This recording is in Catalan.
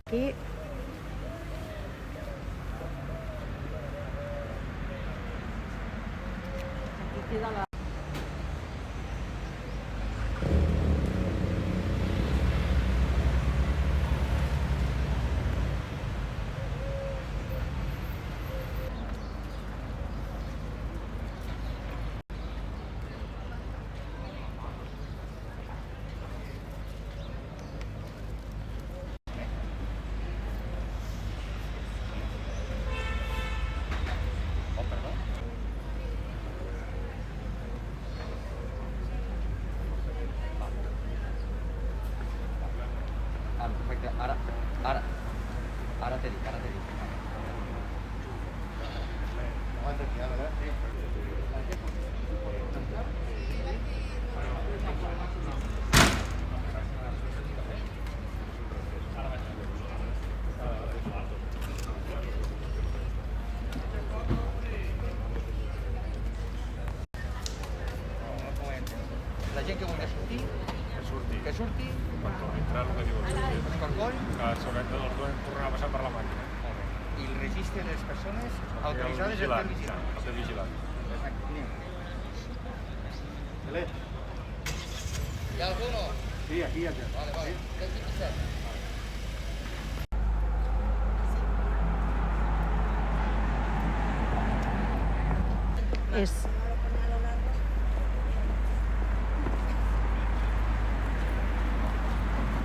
Aquí. Aquí queda la... Perfecte, ara t'he dit. La gent que vulgui sortir, que surti. Quan torni a entrar, el que diu el senyor. Els corcolls. S'hauran de tornar a passar per la màquina. I el registre de les persones autoritzades estan vigilant. Els de vigilant. Hi ha algú o no? Sí, aquí hi ha gent. Vale. 27. És